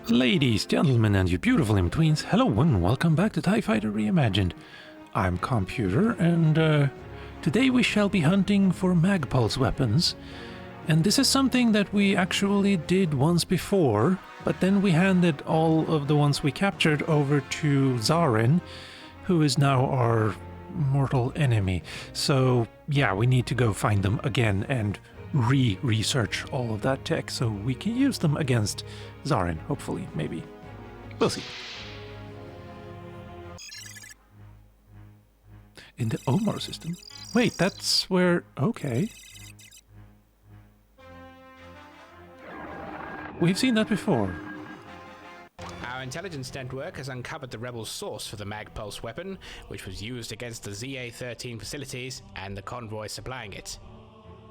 Ladies, gentlemen, and you beautiful in-betweens, hello and welcome back to TIE Fighter Reimagined. I'm Calmputer, and today we shall be hunting for mag-pulse weapons. And this is something that we actually did once before, but then we handed all of the ones we captured over to Zarin, who is now our mortal enemy. So yeah, we need to go find them again and research all of that tech so we can use them against Zarin, hopefully, maybe. We'll see. In the Omar system? Wait, that's where... okay. We've seen that before. Our intelligence network has uncovered the rebels' source for the mag-pulse weapon, which was used against the ZA-13 facilities and the convoy supplying it.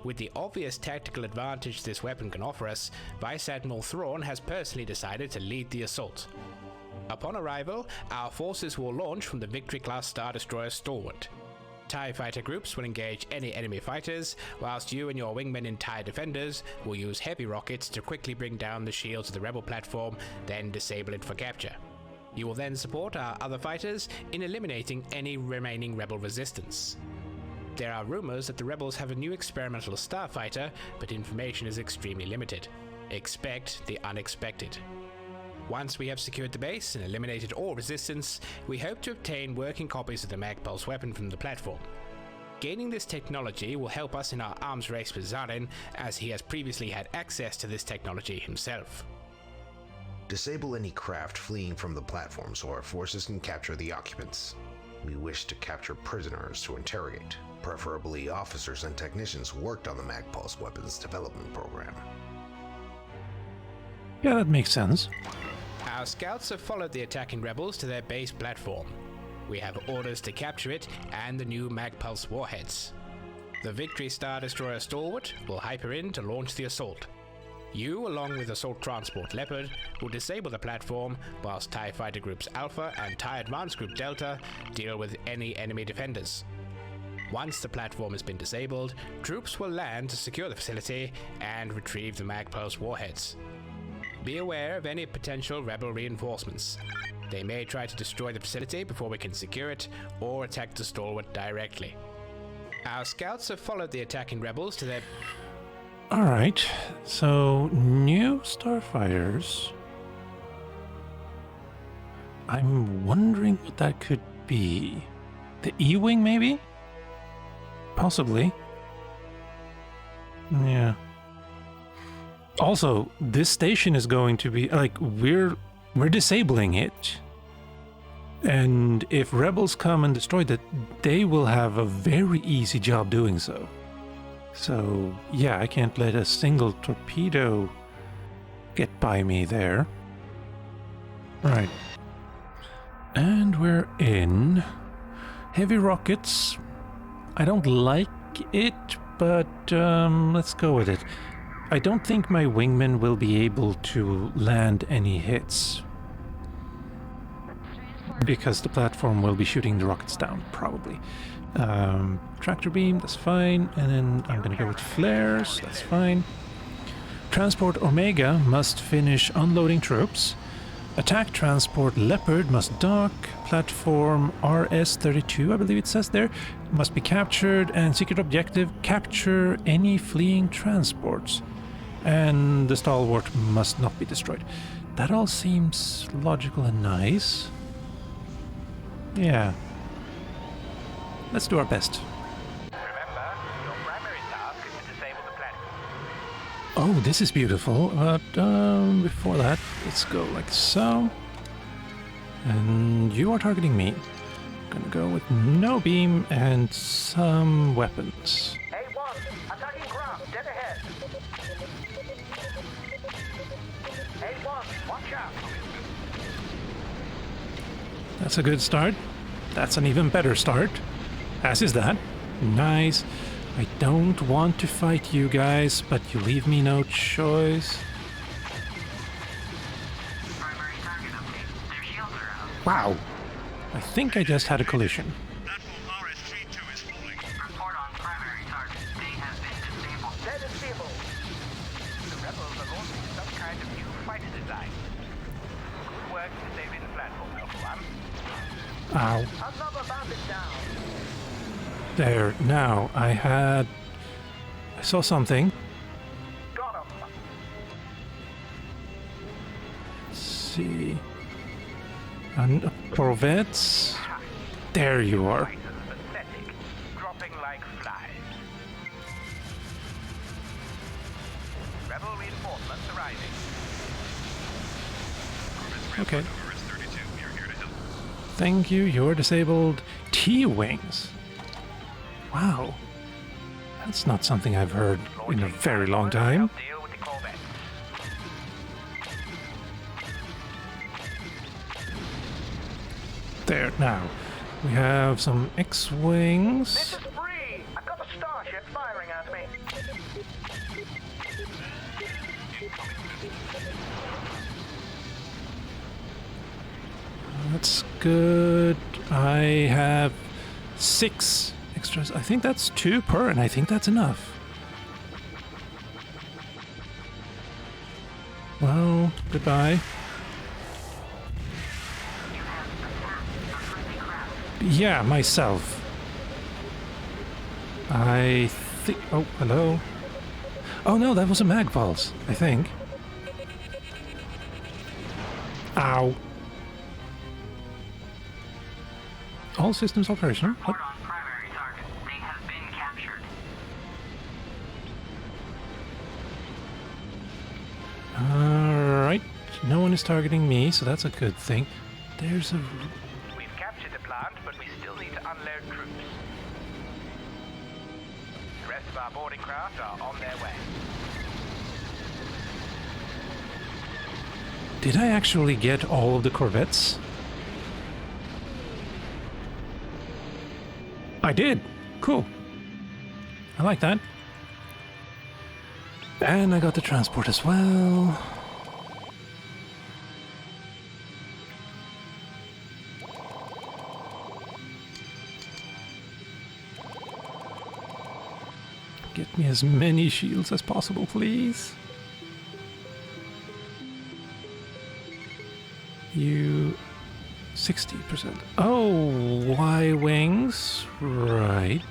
With the obvious tactical advantage this weapon can offer us, Vice Admiral Thrawn has personally decided to lead the assault. Upon arrival, our forces will launch from the Victory-class Star Destroyer Stalwart. TIE fighter groups will engage any enemy fighters, whilst you and your wingmen in TIE defenders will use heavy rockets to quickly bring down the shields of the rebel platform, then disable it for capture. You will then support our other fighters in eliminating any remaining rebel resistance. There are rumors that the rebels have a new experimental starfighter, but information is extremely limited. Expect the unexpected. Once we have secured the base and eliminated all resistance, we hope to obtain working copies of the mag-pulse weapon from the platform. Gaining this technology will help us in our arms race with Zarin, as he has previously had access to this technology himself. Disable any craft fleeing from the platform so our forces can capture the occupants. We wish to capture prisoners to interrogate, preferably officers and technicians who worked on the mag-pulse weapons development program. Yeah, that makes sense. Our scouts have followed the attacking rebels to their base platform. We have orders to capture it and the new mag-pulse warheads. The Victory Star Destroyer Stalwart will hyper in to launch the assault. You, along with Assault Transport Leopard, will disable the platform, whilst TIE Fighter Groups Alpha and TIE Advanced Group Delta deal with any enemy defenders. Once the platform has been disabled, troops will land to secure the facility and retrieve the mag-pulse warheads. Be aware of any potential rebel reinforcements. They may try to destroy the facility before we can secure it, or attack the Stalwart directly. Our scouts have followed the attacking rebels to their... Alright, so new starfighters. I'm wondering what that could be. The E-Wing, maybe? Possibly. Yeah. Also, this station is going to be, like, we're disabling it. And if rebels come and destroy that, they will have a very easy job doing so. So, yeah, I can't let a single torpedo get by me there. Right. And we're in. Heavy rockets. I don't like it, but let's go with it. I don't think my wingmen will be able to land any hits, because the platform will be shooting the rockets down, probably. Tractor beam, that's fine. And then I'm gonna go with flares, that's fine. Transport Omega must finish unloading troops. Attack Transport Leopard must dock. Platform RS-32, I believe it says there, must be captured. And secret objective, capture any fleeing transports. And the Stalwart must not be destroyed. That all seems logical and nice. Yeah. Let's do our best. Remember, your primary task is to disable the platform. Oh, this is beautiful. But before that, let's go like so. And you are targeting me. Gonna go with no beam and some weapons. A1, attacking craft, dead ahead. A1, watch out. That's a good start. That's an even better start. As is that. Nice. I don't want to fight you guys, but you leave me no choice. Primary target update. Their shields are out. Wow. I think I just had a collision. Platform RS-32 is falling. Report on primary target. They have been disabled. They're disabled. The rebels are launching some kind of new fighter design. Ow. Another bandit down. There. Now, I saw something. Got him. Let's see. And corvettes. There you are. Pathetic. Dropping like flies. Rebel reinforcements arriving. Okay. Thank you. You're disabled. T-wings. Wow. That's not something I've heard in a very long time. Deal with the corvette. There, now. We have some This X-wings. is free. I've got a starship firing at me. That's good. I have 6 extras. I think that's 2 per, and I think that's enough. Well, goodbye. Yeah, myself. I think... Oh, hello. Oh no, that was a mag pulse, I think. Ow. All systems operational. What? Report on primary target. They have been captured. Alright. No one is targeting me, so that's a good thing. There's a... We've captured the plant, but we still need to unload troops. The rest of our boarding craft are on their way. Did I actually get all of the corvettes? I did. Cool. I like that. And I got the transport as well. Get me as many shields as possible, please. You... 60%. Oh, Y-wings. Right.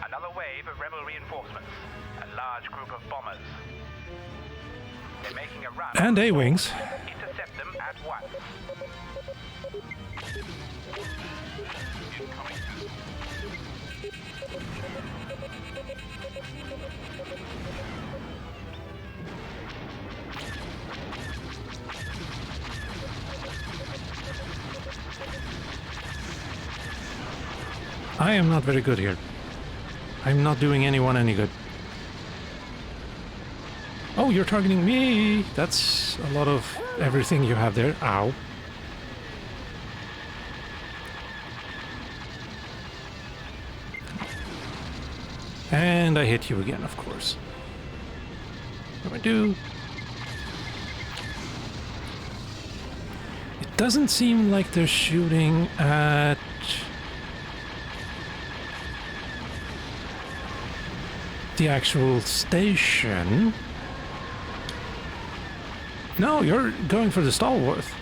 Another wave of rebel reinforcements. A large group of bombers. They're making a run. And A-wings. Intercept them at once. I am not very good here. I'm not doing anyone any good. Oh, you're targeting me! That's a lot of everything you have there. Ow. And I hit you again, of course. What do I do? It doesn't seem like they're shooting at... the actual station. No, you're going for the Stalworth.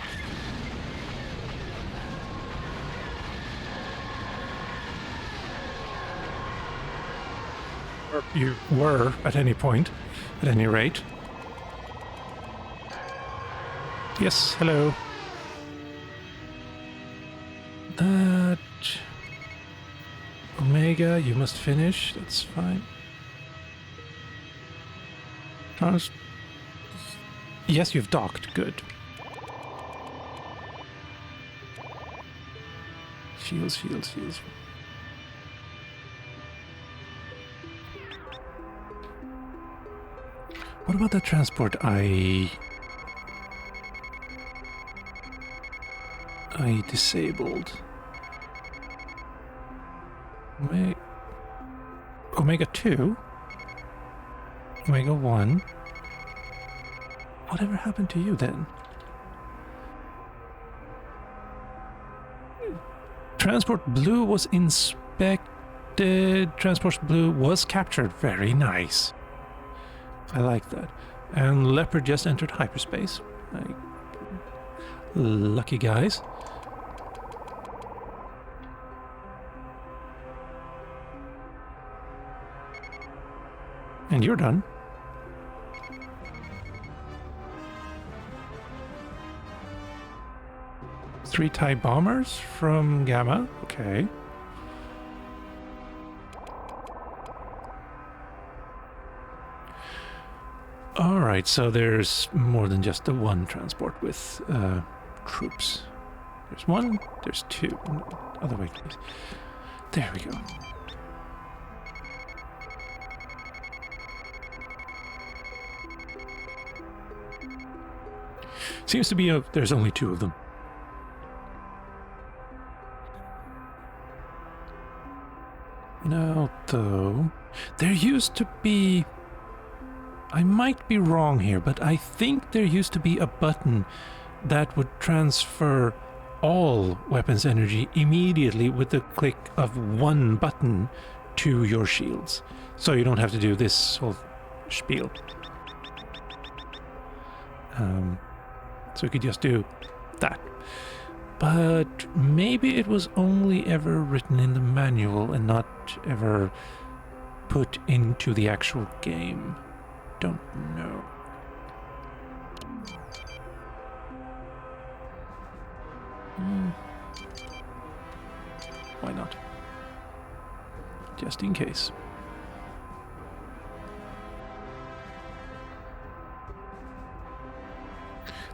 Or you were at any point, at any rate. Yes, hello. That... Omega, you must finish, that's fine. Yes, you've docked. Good. Shields, shields, shields. What about that transport I disabled? Omega 2? Omega 1? Whatever happened to you then? Transport Blue was inspected. Transport Blue was captured. Very nice. I like that. And Leopard just entered hyperspace. Lucky guys. And you're done. Three TIE bombers from Gamma. Okay. Alright, so there's more than just the one transport with troops. There's one, there's two. Other way, please. There we go. Seems to be there's only two of them. Now, though, there used to be... I might be wrong here, but I think there used to be a button that would transfer all weapons energy immediately with the click of one button to your shields. So you don't have to do this whole spiel. So you could just do that. But maybe it was only ever written in the manual and not ever put into the actual game. Don't know. Why not? Just in case.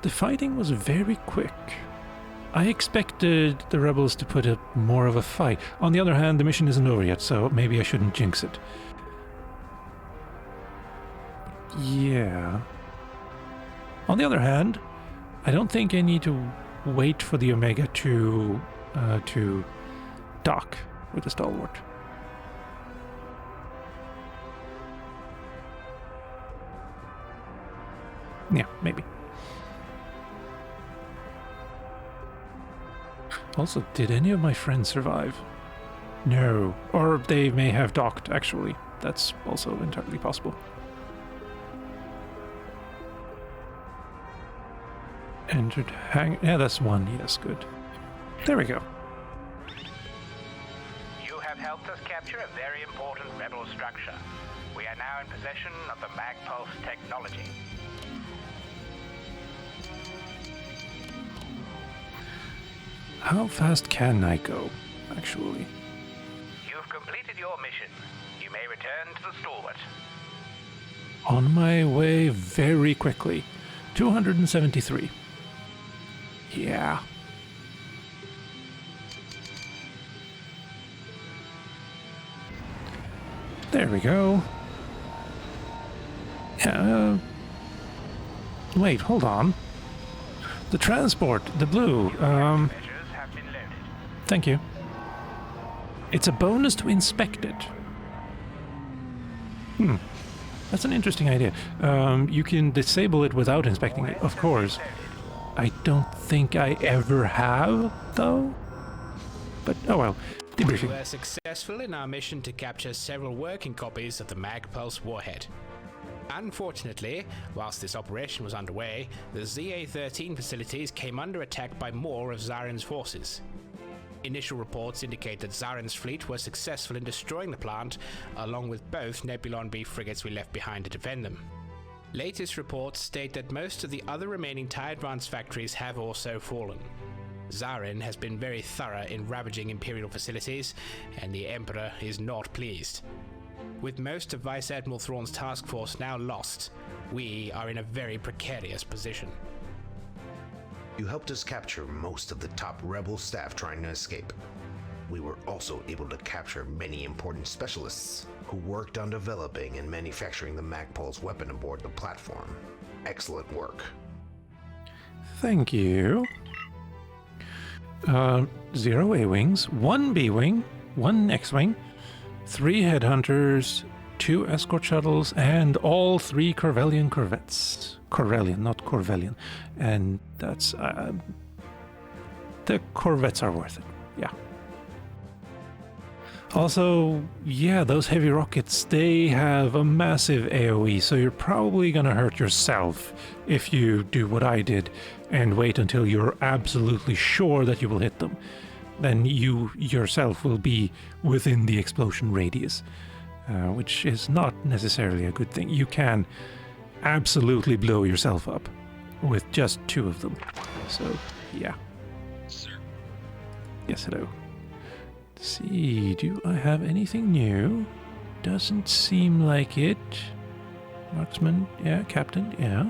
The fighting was very quick. I expected the rebels to put up more of a fight. On the other hand, the mission isn't over yet, so maybe I shouldn't jinx it. Yeah. On the other hand, I don't think I need to wait for the Omega to dock with the Stalwart. Yeah, maybe. Also, did any of my friends survive? No. Or they may have docked, actually. That's also entirely possible. Entered hang... Yeah, that's one. Yes, good. There we go. You have helped us capture a very important rebel structure. We are now in possession of the MagPulse technology. How fast can I go, actually? You've completed your mission. You may return to the Stalwart. On my way very quickly. 273. Yeah. There we go. Yeah, wait, hold on. The transport, the blue, Thank you. It's a bonus to inspect it. That's an interesting idea. You can disable it without inspecting it, of course. I don't think I ever have, though. But, oh well. Debriefing. We were successful in our mission to capture several working copies of the MagPulse warhead. Unfortunately, whilst this operation was underway, the ZA-13 facilities came under attack by more of Zaren's forces. Initial reports indicate that Zaren's fleet was successful in destroying the plant, along with both Nebulon B frigates we left behind to defend them. Latest reports state that most of the other remaining TIE Advance factories have also fallen. Zaren has been very thorough in ravaging Imperial facilities, and the Emperor is not pleased. With most of Vice Admiral Thrawn's task force now lost, we are in a very precarious position. You helped us capture most of the top rebel staff trying to escape. We were also able to capture many important specialists who worked on developing and manufacturing the MagPulse weapon aboard the platform. Excellent work. Thank you. 0 A-Wings, 1 B-Wing, 1 X-Wing, 3 Headhunters, 2 Escort Shuttles, and all 3 Corvellian Corvettes. Corvellian, not Corvellian. And that's... the Corvettes are worth it, yeah. Also, yeah, those heavy rockets, they have a massive AoE, so you're probably gonna hurt yourself if you do what I did and wait until you're absolutely sure that you will hit them. Then you yourself will be within the explosion radius, which is not necessarily a good thing. You can absolutely blow yourself up with just 2 of them. So, yeah. Sir. Yes, hello. See, do I have anything new? Doesn't seem like it. Marksman, yeah. Captain, yeah.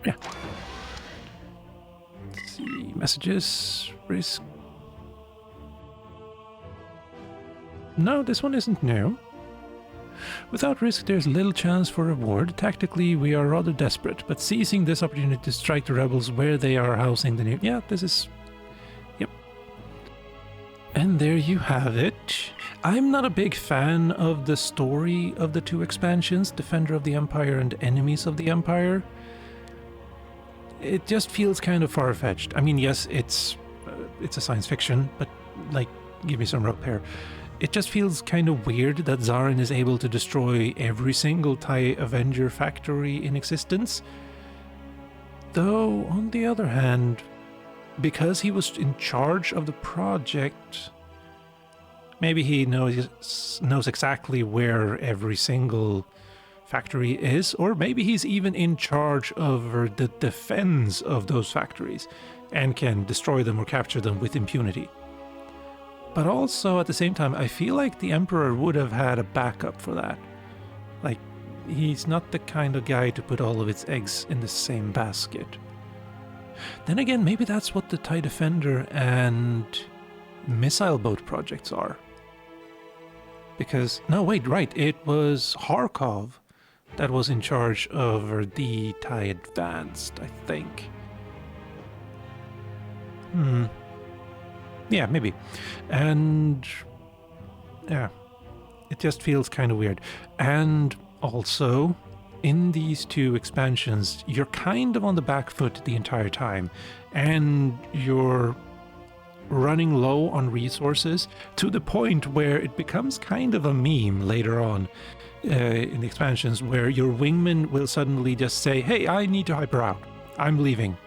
Yeah. Let's see, messages, risk. No, this one isn't new. Without risk, there's little chance for reward. Tactically, we are rather desperate, but seizing this opportunity to strike the rebels where they are housing the new... Yeah, this is... And there you have it. I'm not a big fan of the story of the 2 expansions, Defender of the Empire and Enemies of the Empire. It just feels kind of far-fetched. I mean, yes, it's a science fiction, but, like, give me some rope here. It just feels kind of weird that Zarin is able to destroy every single TIE Avenger factory in existence. Though, on the other hand, because he was in charge of the project, maybe he knows exactly where every single factory is, or maybe he's even in charge of the defense of those factories and can destroy them or capture them with impunity. But also, at the same time, I feel like the Emperor would have had a backup for that. Like, he's not the kind of guy to put all of its eggs in the same basket. Then again, maybe that's what the TIE Defender and missile boat projects are. Because, no, wait, right, it was Harkov that was in charge of the TIE Advanced, I think. Yeah, maybe. And, yeah, it just feels kind of weird. And also, in these 2 expansions, you're kind of on the back foot the entire time, and you're running low on resources to the point where it becomes kind of a meme later on in the expansions, where your wingman will suddenly just say, hey, I need to hyper out. I'm leaving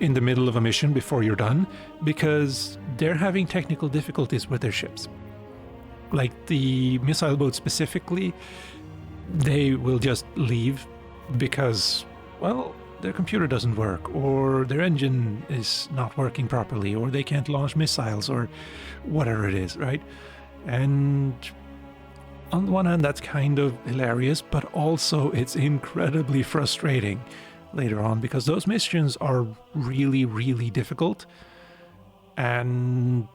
in the middle of a mission before you're done, because they're having technical difficulties with their ships. Like the missile boat specifically, they will just leave because, well, their computer doesn't work, or their engine is not working properly, or they can't launch missiles, or whatever it is, right? And on the one hand, that's kind of hilarious, but also it's incredibly frustrating later on, because those missions are really, really difficult. And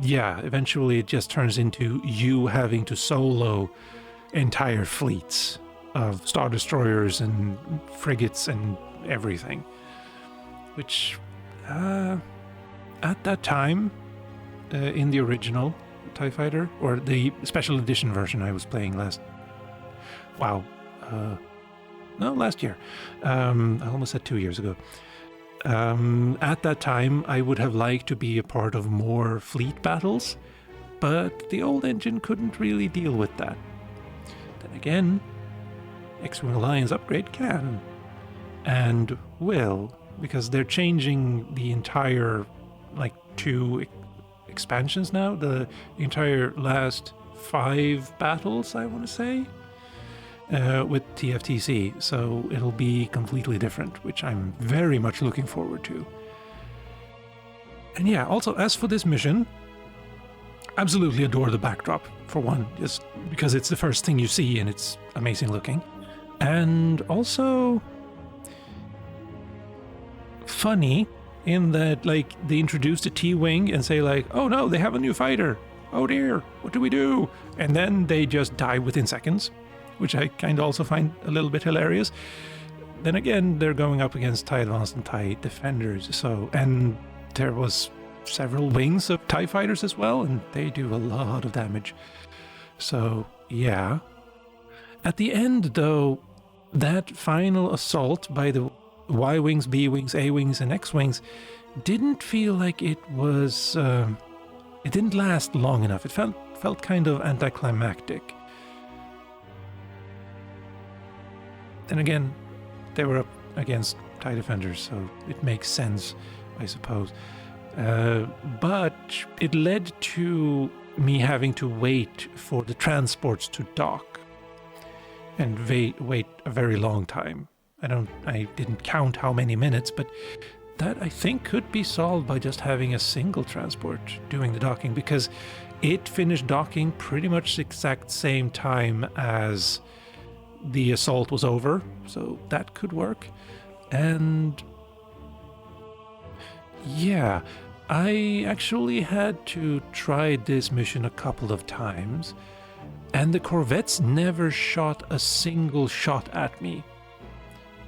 yeah, eventually it just turns into you having to solo entire fleets of Star Destroyers and frigates and everything. Which, at that time, in the original TIE Fighter, or the special edition version I was playing last year. I almost said 2 years ago. At that time, I would have liked to be a part of more fleet battles, but the old engine couldn't really deal with that. Then again, X-Wing Alliance upgrade can, and will, because they're changing the entire, 2 expansions now, the entire last 5 battles, I want to say, with TFTC, so it'll be completely different, which I'm very much looking forward to. And yeah, also, as for this mission, absolutely adore the backdrop, for one, just because it's the first thing you see and it's amazing looking. And also funny in that, they introduce the T-Wing and say, oh no, they have a new fighter. Oh dear, what do we do? And then they just die within seconds, which I kind of also find a little bit hilarious. Then again, they're going up against TIE Advanced and TIE Defenders, and there was several wings of TIE Fighters as well, and they do a lot of damage. So, yeah. At the end, though, that final assault by the Y-Wings, B-Wings, A-Wings, and X-Wings didn't feel like it was it didn't last long enough. It felt kind of anticlimactic. Then again, they were up against TIE defenders, so it makes sense, I suppose. But it led to me having to wait for the transports to dock, and wait a very long time. I didn't count how many minutes, but that I think could be solved by just having a single transport doing the docking, because it finished docking pretty much the exact same time as the assault was over, so that could work. And yeah, I actually had to try this mission a couple of times, and the corvettes never shot a single shot at me.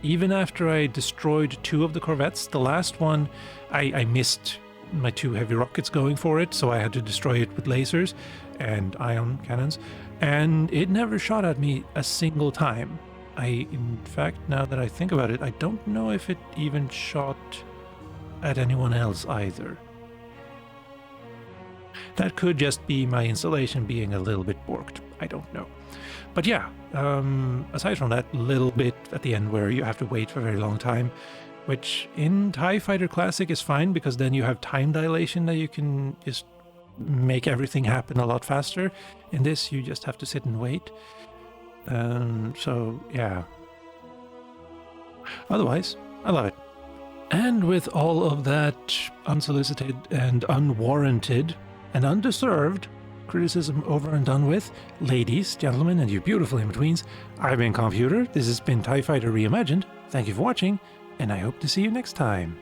Even after I destroyed 2 of the corvettes, the last one, I missed my 2 heavy rockets going for it, so I had to destroy it with lasers and ion cannons, and it never shot at me a single time. In fact, now that I think about it, I don't know if it even shot at anyone else either. That could just be my installation being a little bit borked. I don't know. But yeah, aside from that little bit at the end where you have to wait for a very long time, which in TIE Fighter Classic is fine because then you have time dilation that you can just make everything happen a lot faster. In this, you just have to sit and wait. So yeah. Otherwise, I love it. And with all of that unsolicited and unwarranted and undeserved criticism over and done with, ladies, gentlemen, and you beautiful in-betweens, I've been Calmputer, this has been TIE Fighter Reimagined, thank you for watching, and I hope to see you next time.